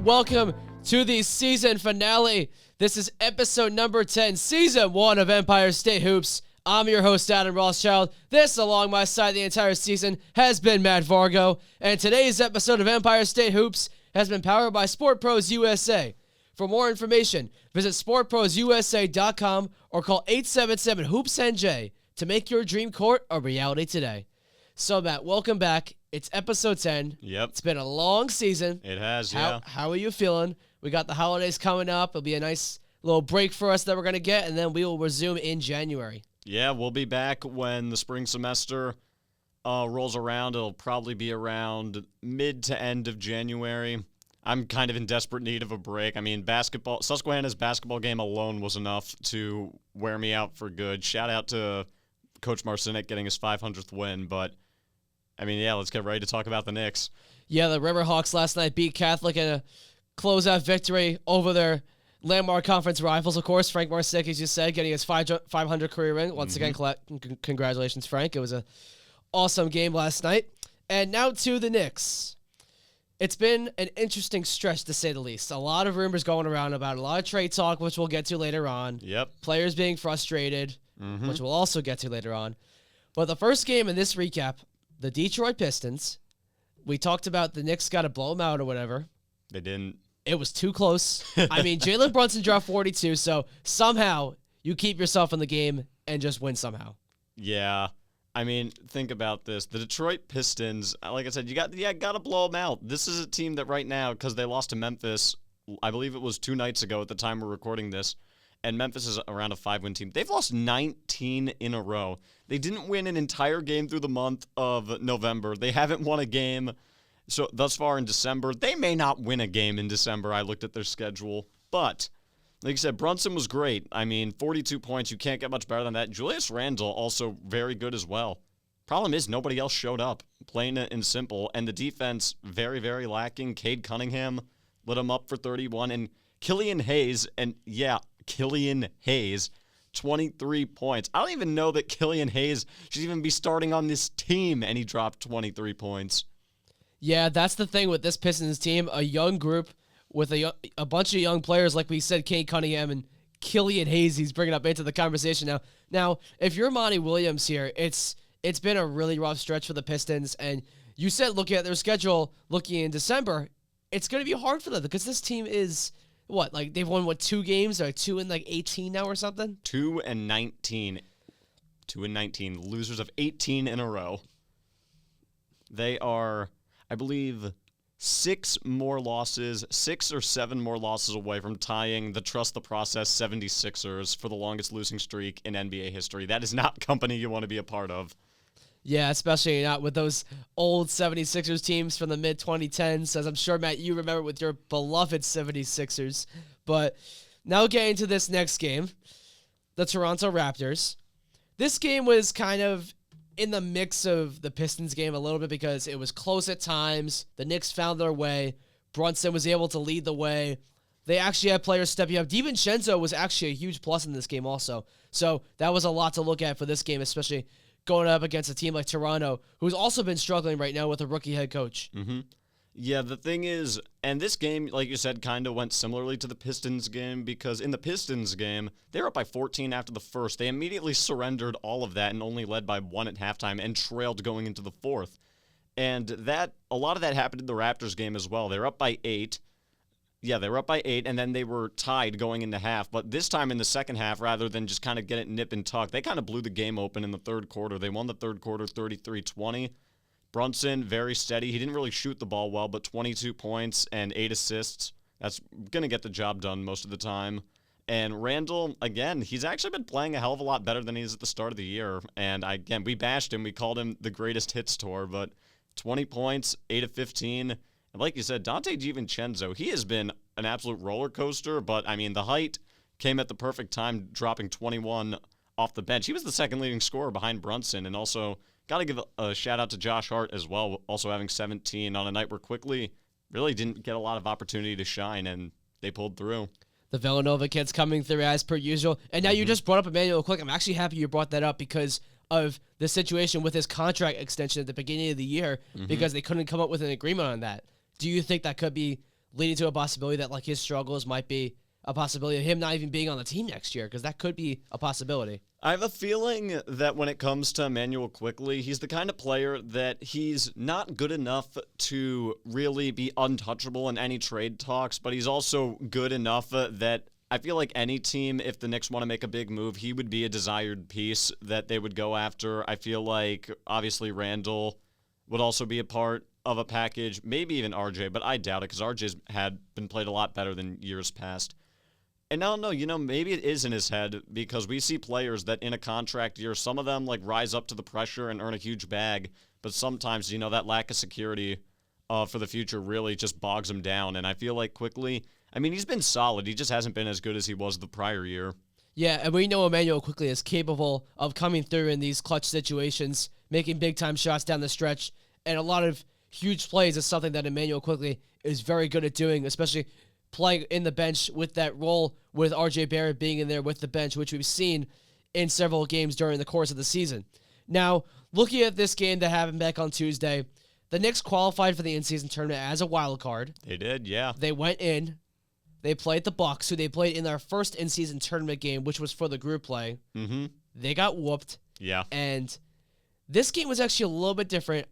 and welcome to the season finale. This is episode number 10, season 1 of Empire State Hoops. I'm your host, Adam Rothschild. This, along my side the entire season, has been Matt Vargo. And today's episode of Empire State Hoops has been powered by Sport Pros USA. For more information, visit sportprosusa.com or call 877-HOOPS-NJ to make your dream court a reality today. So, Matt, welcome back. It's episode 10. Yep. It's been a long season. It has, How are you feeling? We got the holidays coming up. It'll be a nice little break for us that we're going to get, and then we will resume in January. Yeah, we'll be back when the spring semester rolls around. It'll probably be around mid to end of January. I'm kind of in desperate need of a break. I mean, Susquehanna's basketball game alone was enough to wear me out for good. Shout out to Coach Marcinick getting his 500th win, but I mean, yeah, let's get ready to talk about the Knicks. Yeah, the Riverhawks last night beat Catholic in a closeout victory over their landmark conference rivals, of course. Frank Marcinick, as you said, getting his 500 career win. Once again, congratulations, Frank. It was an awesome game last night. And now to the Knicks. It's been an interesting stretch, to say the least. A lot of rumors going around about a lot of trade talk, which we'll get to later on. Yep. Players being frustrated, which we'll also get to later on. But the first game in this recap, the Detroit Pistons, we talked about the Knicks got to blow them out or whatever. They didn't. It was too close. I mean, Jalen Brunson dropped 42, so somehow you keep yourself in the game and just win somehow. Yeah. I mean, think about this. The Detroit Pistons, like I said, you got to blow them out. This is a team that right now, because they lost to Memphis, I believe it was 2 nights ago at the time we're recording this, and Memphis is around a 5-win team. They've lost 19 in a row. They didn't win an entire game through the month of November. They haven't won a game so thus far in December. They may not win a game in December. I looked at their schedule. But, like I said, Brunson was great. I mean, 42 points. You can't get much better than that. Julius Randle also very good as well. Problem is, nobody else showed up, plain and simple. And the defense, very, very lacking. Cade Cunningham lit him up for 31. And Killian Hayes, 23 points. I don't even know that Killian Hayes should even be starting on this team, and he dropped 23 points. Yeah, that's the thing with this Pistons team, a young group with a bunch of young players, like we said, Cade Cunningham and Killian Hayes, he's bringing up into the conversation now. Now, if you're Monty Williams here, it's been a really rough stretch for the Pistons, and you said looking at their schedule, looking in December, it's going to be hard for them because this team is... What, like they've won 2 games or 2 in like 18 now or something? 2 and 19. 2 and 19. Losers of 18 in a row. They are, I believe, 6 or 7 more losses away from tying the Trust the Process 76ers for the longest losing streak in NBA history. That is not company you want to be a part of. Yeah, especially not with those old 76ers teams from the mid-2010s, as I'm sure, Matt, you remember with your beloved 76ers. But now getting to this next game, the Toronto Raptors. This game was kind of in the mix of the Pistons game a little bit because it was close at times. The Knicks found their way. Brunson was able to lead the way. They actually had players stepping up. DiVincenzo was actually a huge plus in this game also. So that was a lot to look at for this game, especially going up against a team like Toronto, who's also been struggling right now with a rookie head coach. Yeah, the thing is, and this game, like you said, kind of went similarly to the Pistons game because in the Pistons game, they were up by 14 after the first. They immediately surrendered all of that and only led by 1 at halftime and trailed going into the fourth. And a lot of that happened in the Raptors game as well. They were up by 8. Yeah, they were up by 8, and then they were tied going into half. But this time in the second half, rather than just kind of get it nip and tuck, they kind of blew the game open in the third quarter. They won the third quarter 33-20. Brunson, very steady. He didn't really shoot the ball well, but 22 points and 8 assists. That's going to get the job done most of the time. And Randle, again, he's actually been playing a hell of a lot better than he is at the start of the year. And again, we bashed him. We called him the greatest hits tour, but 20 points, 8 of 15. And like you said, Dante DiVincenzo, he has been an absolute roller coaster, but I mean, the height came at the perfect time, dropping 21 off the bench. He was the second leading scorer behind Brunson, and also got to give a shout out to Josh Hart as well, also having 17 on a night where Quickly really didn't get a lot of opportunity to shine, and they pulled through. The Villanova kids coming through as per usual. And now you just brought up Emmanuel Quick. I'm actually happy you brought that up because of the situation with his contract extension at the beginning of the year because they couldn't come up with an agreement on that. Do you think that could be leading to a possibility that like his struggles might be a possibility of him not even being on the team next year, because that could be a possibility. I have a feeling that when it comes to Emmanuel Quickley, he's the kind of player that he's not good enough to really be untouchable in any trade talks, but he's also good enough that I feel like any team, if the Knicks want to make a big move, he would be a desired piece that they would go after. I feel like, obviously, Randall would also be a part of a package, maybe even RJ, but I doubt it because RJ's had been played a lot better than years past. And I don't know, maybe it is in his head because we see players that in a contract year, some of them like rise up to the pressure and earn a huge bag, but sometimes, that lack of security for the future really just bogs him down. And I feel like Quickley, he's been solid. He just hasn't been as good as he was the prior year. Yeah, and we know Emmanuel Quickley is capable of coming through in these clutch situations, making big-time shots down the stretch, and a lot of huge plays is something that Emmanuel Quickley is very good at doing, especially playing in the bench with that role with RJ Barrett being in there with the bench, which we've seen in several games during the course of the season. Now, looking at this game that happened back on Tuesday, the Knicks qualified for the in-season tournament as a wild card. They did, yeah. They went in. They played the Bucks, who they played in their first in-season tournament game, which was for the group play. Mm-hmm. They got whooped. Yeah. And this game was actually a little bit different.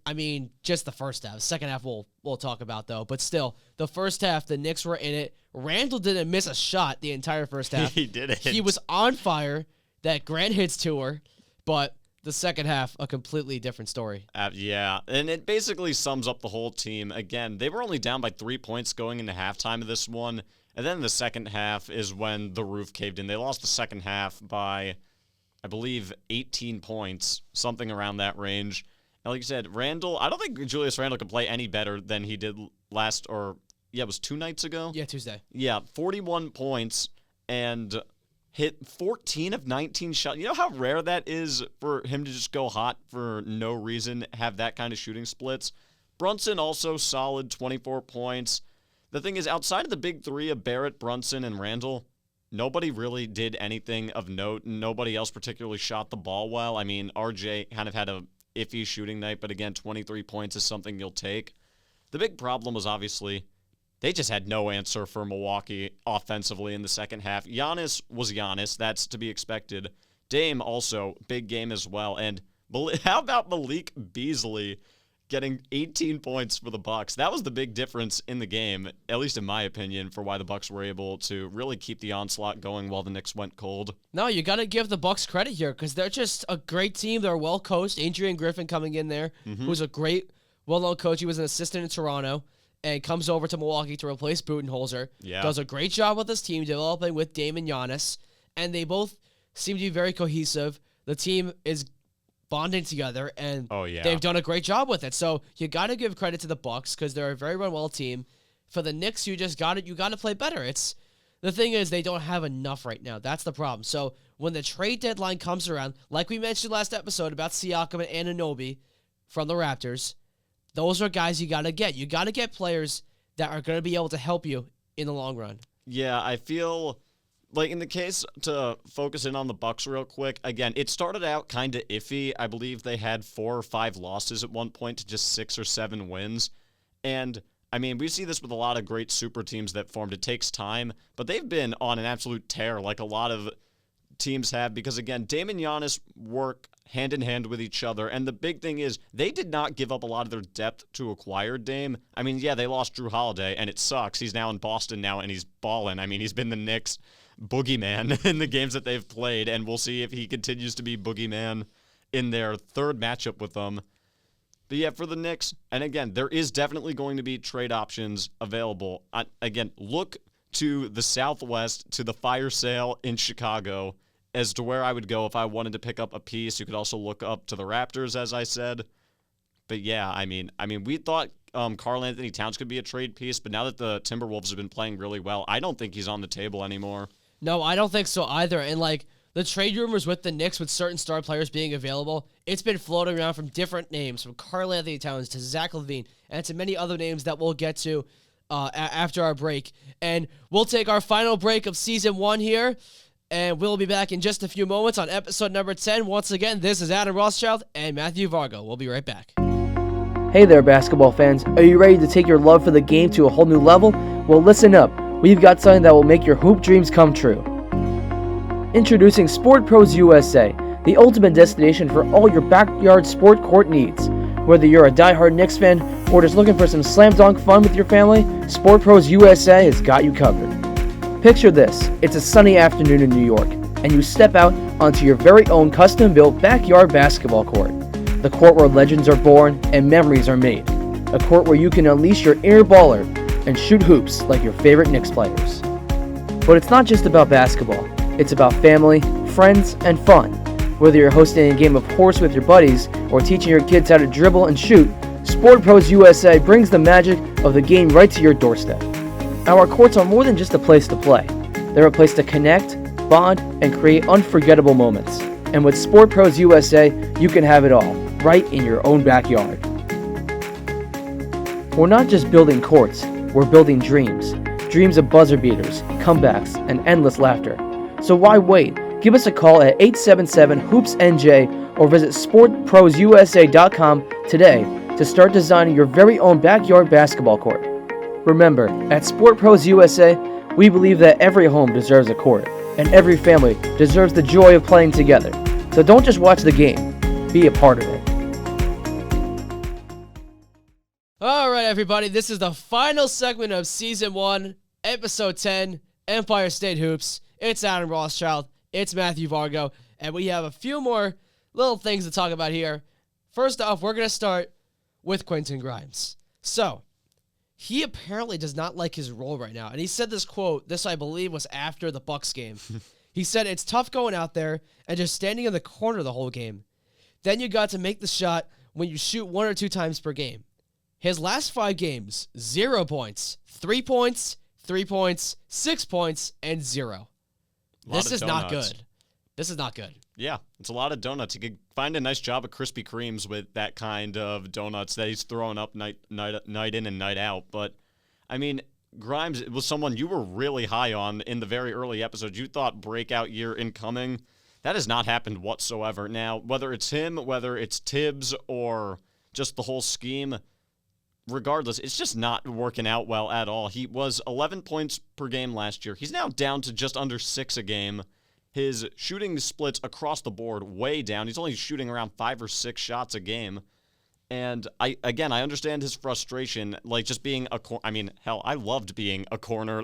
Just the first half. Second half we'll talk about, though. But still, the first half, the Knicks were in it. Randall didn't miss a shot the entire first half. He didn't. He was on fire. That Grant hits to her. But the second half, a completely different story. Yeah, and it basically sums up the whole team. Again, they were only down by 3 points going into halftime of this one. And then the second half is when the roof caved in. They lost the second half by, I believe, 18 points, something around that range. And like you said, Randall, I don't think Julius Randle could play any better than he did it was 2 nights ago? Yeah, Tuesday. Yeah, 41 points and hit 14 of 19 shots. You know how rare that is for him to just go hot for no reason, have that kind of shooting splits? Brunson also solid, 24 points. The thing is, outside of the big three of Barrett, Brunson, and Randall, nobody really did anything of note. Nobody else particularly shot the ball well. RJ kind of had a iffy shooting night, but again, 23 points is something you'll take. The big problem was obviously they just had no answer for Milwaukee offensively in the second half. Giannis was Giannis. That's to be expected. Dame also, big game as well. And how about Malik Beasley getting 18 points for the Bucks? That was the big difference in the game, at least in my opinion, for why the Bucks were able to really keep the onslaught going while the Knicks went cold. No, you got to give the Bucks credit here because they're just a great team. They're well coached. Adrian Griffin coming in there, who's a great, well-known coach. He was an assistant in Toronto and comes over to Milwaukee to replace Budenholzer. Yeah. Does a great job with his team, developing with Dame and Giannis, and they both seem to be very cohesive. The team is bonding together, and they've done a great job with it. So you got to give credit to the Bucks because they're a very well team. For the Knicks, you got to play better. The thing is they don't have enough right now. That's the problem. So when the trade deadline comes around, like we mentioned last episode about Siakam and Anunoby from the Raptors, those are guys you got to get. You got to get players that are going to be able to help you in the long run. Yeah, I feel like in the case, to focus in on the Bucks real quick, again, it started out kind of iffy. I believe they had 4 or 5 losses at one point to just 6 or 7 wins. And, we see this with a lot of great super teams that formed. It takes time, but they've been on an absolute tear like a lot of teams have because, again, Dame and Giannis work hand in hand with each other. And the big thing is they did not give up a lot of their depth to acquire Dame. They lost Drew Holiday, and it sucks. He's now in Boston now, and he's balling. He's been the Knicks' boogeyman in the games that they've played, and we'll see if he continues to be boogeyman in their third matchup with them. But yeah, for the Knicks, and again, there is definitely going to be trade options available. Again, look to the Southwest, to the fire sale in Chicago, as to where I would go if I wanted to pick up a piece. You could also look up to the Raptors, as I said. But yeah, we thought Karl Anthony Towns could be a trade piece, but now that the Timberwolves have been playing really well, I don't think he's on the table anymore. No, I don't think so either. And the trade rumors with the Knicks with certain star players being available, it's been floating around from different names, from Karl Anthony Towns to Zach LaVine, and to many other names that we'll get to after our break. And we'll take our final break of Season 1 here, and we'll be back in just a few moments on episode number 10. Once again, this is Adam Rothschild and Matthew Vargo. We'll be right back. Hey there, basketball fans. Are you ready to take your love for the game to a whole new level? Well, listen up. We've got something that will make your hoop dreams come true. Introducing Sport Pros USA, the ultimate destination for all your backyard sport court needs. Whether you're a die-hard Knicks fan or just looking for some slam dunk fun with your family, Sport Pros USA has got you covered. Picture this. It's a sunny afternoon in New York, and you step out onto your very own custom-built backyard basketball court. The court where legends are born and memories are made. A court where you can unleash your inner baller and shoot hoops like your favorite Knicks players. But it's not just about basketball. It's about family, friends, and fun. Whether you're hosting a game of horse with your buddies or teaching your kids how to dribble and shoot, Sport Pros USA brings the magic of the game right to your doorstep. Our courts are more than just a place to play. They're a place to connect, bond, and create unforgettable moments. And with Sport Pros USA, you can have it all, right in your own backyard. We're not just building courts, we're building dreams. Dreams of buzzer beaters, comebacks, and endless laughter. So why wait? Give us a call at 877-HOOPS-NJ or visit sportprosusa.com today to start designing your very own backyard basketball court. Remember, at Sport Pros USA, we believe that every home deserves a court, and every family deserves the joy of playing together. So don't just watch the game, be a part of it. All right, everybody, this is the final segment of Season 1, Episode 10, Empire State Hoops. It's Adam Rothschild, it's Matthew Vargo, and we have a few more little things to talk about here. First off, we're going to start with Quentin Grimes. So, he apparently does not like his role right now, and he said this quote, this I believe was after the Bucks game. He said, "It's tough going out there and just standing in the corner the whole game. Then you got to make the shot when you shoot 1 or 2 times per game. His last 5 games, 0 points, 3 points, 3 points, 6 points, and 0. This is not good. This is not good." Yeah, it's a lot of donuts. You could find a nice job at Krispy Kremes with that kind of donuts that he's throwing up night in and night out. But, I mean, Grimes was someone you were really high on in the very early episodes. You thought breakout year incoming. That has not happened whatsoever. Now, whether it's him, whether it's Tibbs, or just the whole scheme, regardless, it's just not working out well at all. He was 11 points per game last year. He's now down to just under 6 a game. His shooting splits across the board way down. He's only shooting around 5 or 6 shots a game. And I understand his frustration, like just being I loved being a corner.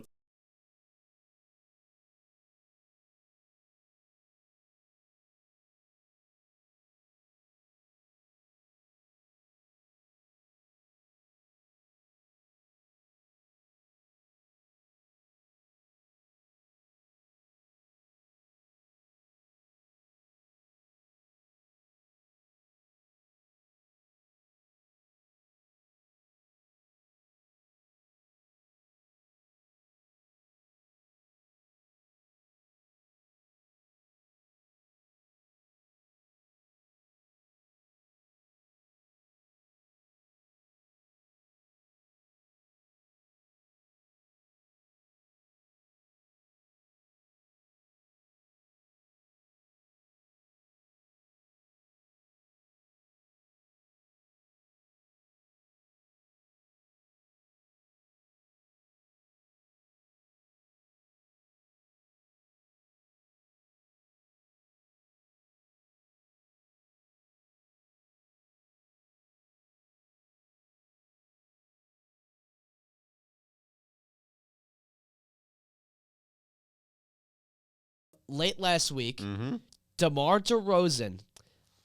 Late last week, Mm-hmm. DeMar DeRozan,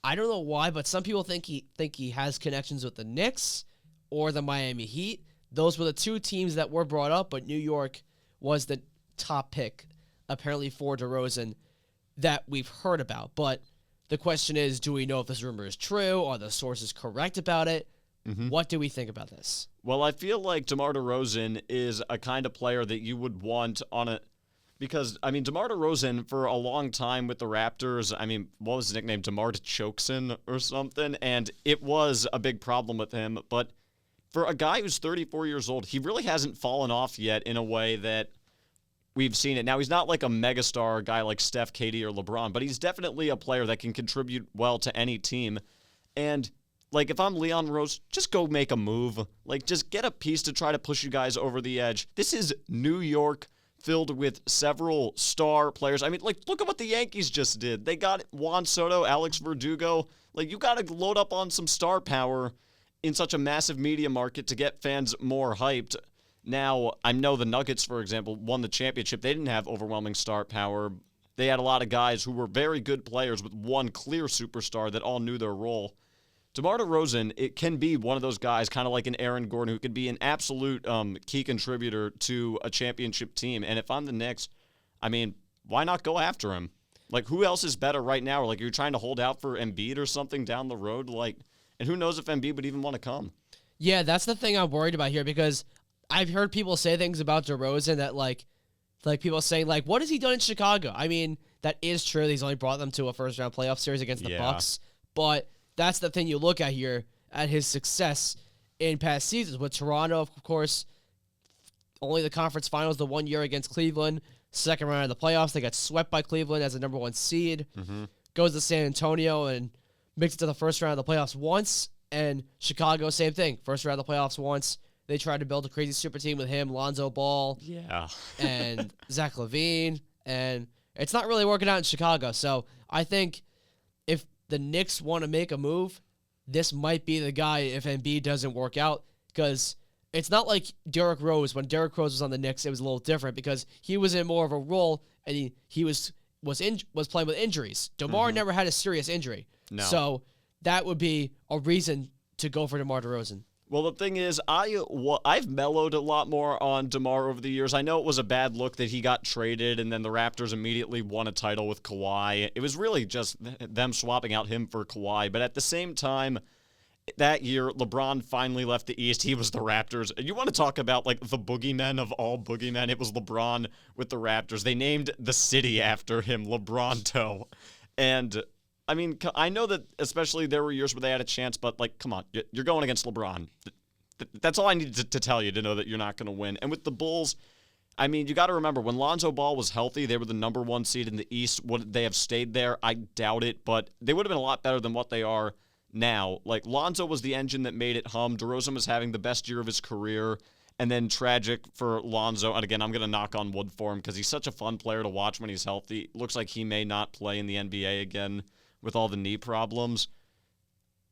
I don't know why, but some people think he has connections with the Knicks or the Miami Heat. Those were the 2 teams that were brought up, but New York was the top pick, apparently, for DeRozan that we've heard about. But the question is, do we know if this rumor is true? Are the sources correct about it? Mm-hmm. What do we think about this? Well, I feel like DeMar DeRozan is a kind of player that you would want on a... Because, DeMar DeRozan, for a long time with the Raptors, what was his nickname? DeMar DeChokeson or something? And it was a big problem with him. But for a guy who's 34 years old, he really hasn't fallen off yet in a way that we've seen it. Now, he's not like a megastar guy like Steph, KD, or LeBron, but he's definitely a player that can contribute well to any team. And Like, if I'm Leon Rose, just go make a move. Like, just get a piece to try to push you guys over the edge. This is New York, filled with several star players. I mean, like, look at what the Yankees just did. They got Juan Soto, Alex Verdugo. Like, you got to load up on some star power in such a massive media market to get fans more hyped. Now, I know the Nuggets, for example, won the championship. They didn't have overwhelming star power. They had a lot of guys who were very good players with one clear superstar that all knew their role. DeMar DeRozan, it can be one of those guys, kind of like an Aaron Gordon, who could be an absolute key contributor to a championship team. And if I'm the Knicks, I mean, why not go after him? Like, who else is better right now? Like, you're trying to hold out for Embiid or something down the road? Like, and who knows if Embiid would even want to come? Yeah, that's the thing I'm worried about here, because I've heard people say things about DeRozan that, like people saying, like, what has he done in Chicago? I mean, that is true. He's only brought them to a first-round playoff series against the Bucks. But that's the thing you look at here, at his success in past seasons. With Toronto, of course, only the conference finals the 1 year against Cleveland. Second round of the playoffs, they got swept by Cleveland as the number 1 seed. Goes to San Antonio and makes it to the first round of the playoffs once. And Chicago, same thing. First round of the playoffs once. They tried to build a crazy super team with him, Lonzo Ball, and Zach LaVine. And it's not really working out in Chicago. So I think if the Knicks want to make a move, this might be the guy if Embiid doesn't work out, because it's not like Derrick Rose. When Derrick Rose was on the Knicks, it was a little different because he was in more of a role and he was playing with injuries. DeMar never had a serious injury. No. So that would be a reason to go for DeMar DeRozan. Well, the thing is, I've mellowed a lot more on DeMar over the years. I know it was a bad look that he got traded, and then the Raptors immediately won a title with Kawhi. It was really just them swapping out him for Kawhi. But at the same time, that year, LeBron finally left the East. He was the Raptors. You want to talk about, like, the boogeymen of all boogeymen? It was LeBron with the Raptors. They named the city after him, LeBronto. And I mean, I know that especially there were years where they had a chance, but, like, come on, you're going against LeBron. That's all I need to tell you to know that you're not going to win. And with the Bulls, I mean, you got to remember, when Lonzo Ball was healthy, they were the number 1 seed in the East. Would they have stayed there? I doubt it, but they would have been a lot better than what they are now. Like, Lonzo was the engine that made it hum. DeRozan was having the best year of his career. And then tragic for Lonzo. And again, I'm going to knock on wood for him because he's such a fun player to watch when he's healthy. Looks like he may not play in the NBA again with all the knee problems.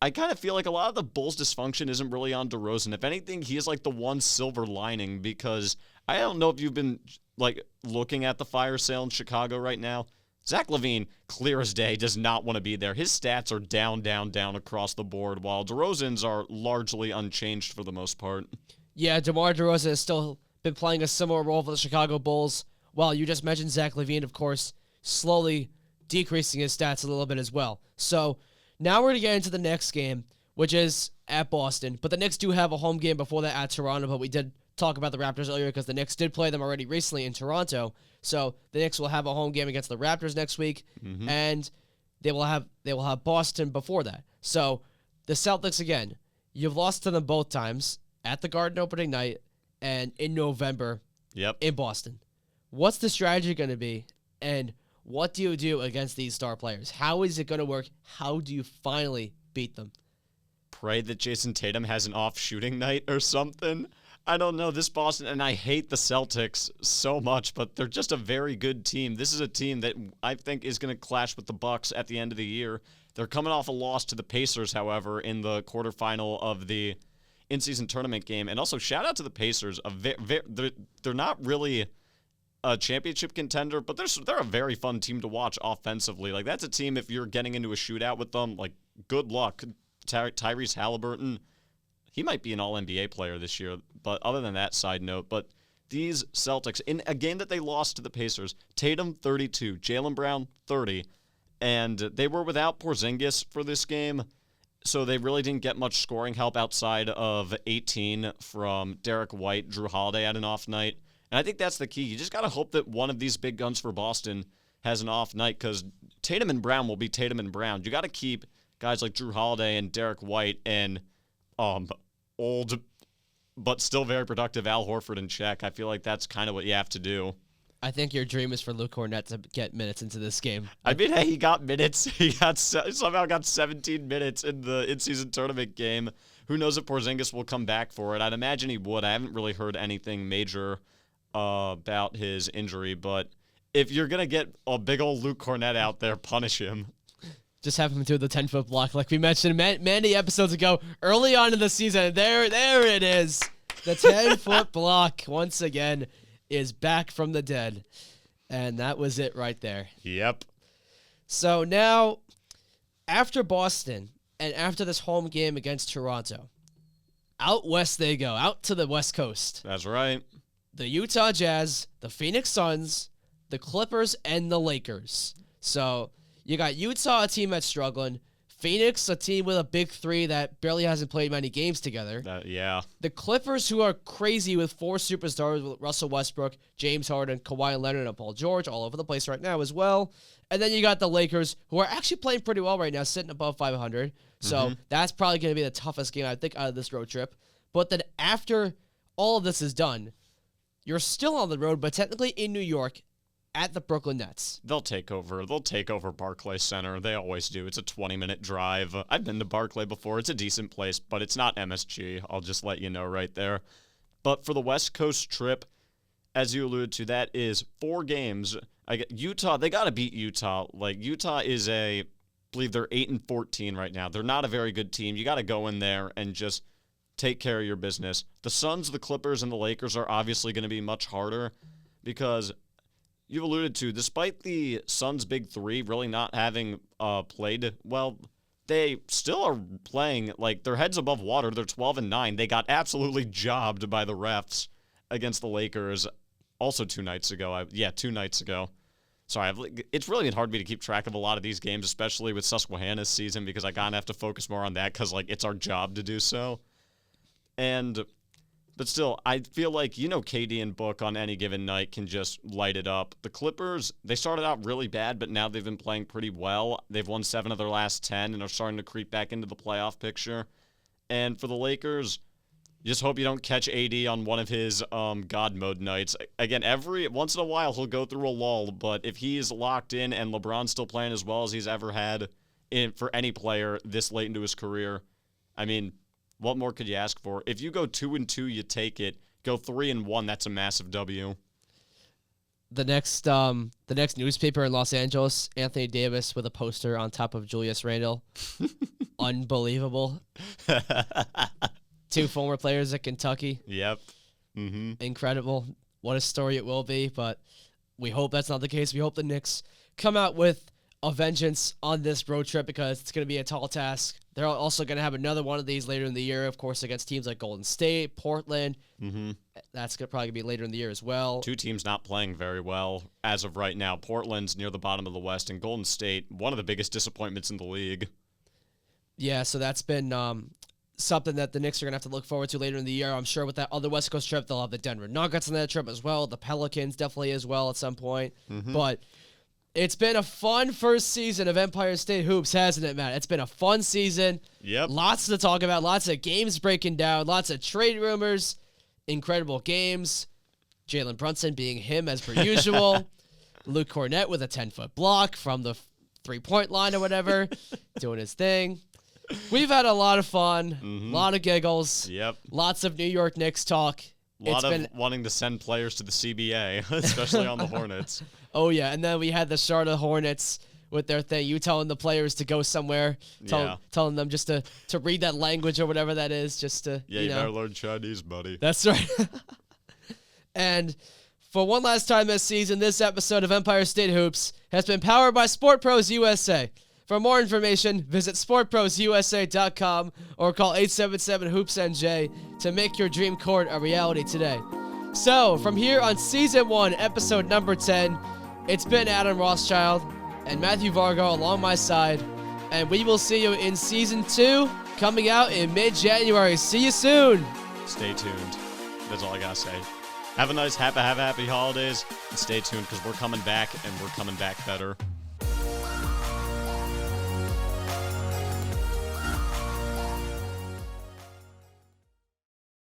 I kind of feel like a lot of the Bulls' dysfunction isn't really on DeRozan. If anything, he is like the one silver lining, because I don't know if you've been, like, looking at the fire sale in Chicago right now. Zach LaVine, clear as day, does not want to be there. His stats are down, down, down across the board, while DeRozan's are largely unchanged for the most part. Yeah, DeMar DeRozan has still been playing a similar role for the Chicago Bulls, while you just mentioned Zach LaVine, of course, slowly decreasing his stats a little bit as well. So now we're going to get into the next game, which is at Boston. But the Knicks do have a home game before that at Toronto, but we did talk about the Raptors earlier because the Knicks did play them already recently in Toronto. So the Knicks will have a home game against the Raptors next week, and they will have Boston before that. So the Celtics, again, you've lost to them both times at the Garden opening night and in November in Boston. What's the strategy going to be, and what do you do against these star players? How is it going to work? How do you finally beat them? Pray that Jason Tatum has an off shooting night or something. I don't know. This Boston, and I hate the Celtics so much, but they're just a very good team. This is a team that I think is going to clash with the Bucks at the end of the year. They're coming off a loss to the Pacers, however, in the quarterfinal of the in-season tournament game. And also, shout out to the Pacers. They're not really a championship contender, but they're a very fun team to watch offensively. Like, that's a team, if you're getting into a shootout with them, like, good luck. Tyrese Halliburton, he might be an all-NBA player this year, but other than that, side note, but these Celtics, in a game that they lost to the Pacers, Tatum 32, Jaylen Brown 30, and they were without Porzingis for this game, so they really didn't get much scoring help outside of 18 from Derek White. Drew Holiday had an off night. And I think that's the key. You just got to hope that one of these big guns for Boston has an off night, because Tatum and Brown will be Tatum and Brown. You got to keep guys like Drew Holiday and Derek White and old but still very productive Al Horford in check. I feel like that's kind of what you have to do. I think your dream is for Luke Cornett to get minutes into this game. I mean, hey, he got minutes. He somehow got 17 minutes in the in-season tournament game. Who knows if Porzingis will come back for it? I'd imagine he would. I haven't really heard anything major about his injury, but if you're going to get a big old Luke Cornett out there, punish him. Just have him do the 10-foot block like we mentioned many episodes ago, early on in the season. There it is. The 10-foot block, once again, is back from the dead. And that was it right there. Yep. So now, after Boston, and after this home game against Toronto, out west they go, out to the West Coast. That's right. The Utah Jazz, the Phoenix Suns, the Clippers, and the Lakers. So you got Utah, a team that's struggling. Phoenix, a team with a big three that barely hasn't played many games together. Yeah. The Clippers, who are crazy with 4 superstars, with Russell Westbrook, James Harden, Kawhi Leonard, and Paul George all over the place right now as well. And then you got the Lakers, who are actually playing pretty well right now, sitting above 500. So that's probably going to be the toughest game, I think, out of this road trip. But then after all of this is done, you're still on the road, but technically in New York at the Brooklyn Nets. They'll take over. They'll take over Barclays Center. They always do. It's a 20-minute drive. I've been to Barclay before. It's a decent place, but it's not MSG. I'll just let you know right there. But for the West Coast trip, as you alluded to, that is 4 games. Utah, they got to beat Utah. Like, Utah is I believe they're 8-14 right now. They're not a very good team. You got to go in there and just take care of your business. The Suns, the Clippers, and the Lakers are obviously going to be much harder because you've alluded to, despite the Suns' big three really not having played well, they still are playing like their heads above water. They're 12-9. They got absolutely jobbed by the refs against the Lakers also 2 nights ago. 2 nights ago. Sorry, it's really been hard for me to keep track of a lot of these games, especially with Susquehanna's season, because I kind of have to focus more on that because like it's our job to do so. But still, I feel like, KD and Book on any given night can just light it up. The Clippers, they started out really bad, but now they've been playing pretty well. They've won 7 of their last 10 and are starting to creep back into the playoff picture. And for the Lakers, you just hope you don't catch AD on one of his God mode nights. Again, every once in a while he'll go through a lull, but if he's locked in and LeBron's still playing as well as he's ever had for any player this late into his career, I mean, what more could you ask for? If you go 2-2, you take it. Go 3-1, that's a massive W. The next newspaper in Los Angeles, Anthony Davis with a poster on top of Julius Randle. Unbelievable. 2 former players at Kentucky. Yep. Mm-hmm. Incredible. What a story it will be, but we hope that's not the case. We hope the Knicks come out with a vengeance on this road trip because it's going to be a tall task. They're also going to have another one of these later in the year, of course, against teams like Golden State, Portland. Mm-hmm. That's going to probably be later in the year as well. 2 teams not playing very well as of right now. Portland's near the bottom of the West, and Golden State, one of the biggest disappointments in the league. Yeah, so that's been something that the Knicks are going to have to look forward to later in the year. I'm sure with that other West Coast trip, they'll have the Denver Nuggets on that trip as well. The Pelicans definitely as well at some point. Mm-hmm. But it's been a fun first season of Empire State Hoops, hasn't it, Matt? It's been a fun season. Yep. Lots to talk about. Lots of games breaking down. Lots of trade rumors. Incredible games. Jalen Brunson being him as per usual. Luke Cornett with a 10-foot block from the 3-point line or whatever. Doing his thing. We've had a lot of fun. A lot of giggles. Yep. Lots of New York Knicks talk. A lot of wanting to send players to the CBA, especially on the Hornets. Oh, yeah. And then we had the Charlotte Hornets with their thing. You telling the players to go somewhere, telling them just to read that language or whatever that is, just to, you better learn Chinese, buddy. That's right. And for one last time this season, this episode of Empire State Hoops has been powered by Sport Pros USA. For more information, visit sportprosusa.com or call 877-HOOPS-NJ to make your dream court a reality today. So, from here on Season 1, Episode number 10, it's been Adam Rothschild and Matthew Vargo along my side, and we will see you in Season 2, coming out in mid-January. See you soon! Stay tuned. That's all I gotta say. Have a nice, happy holidays, and stay tuned, because we're coming back, and we're coming back better.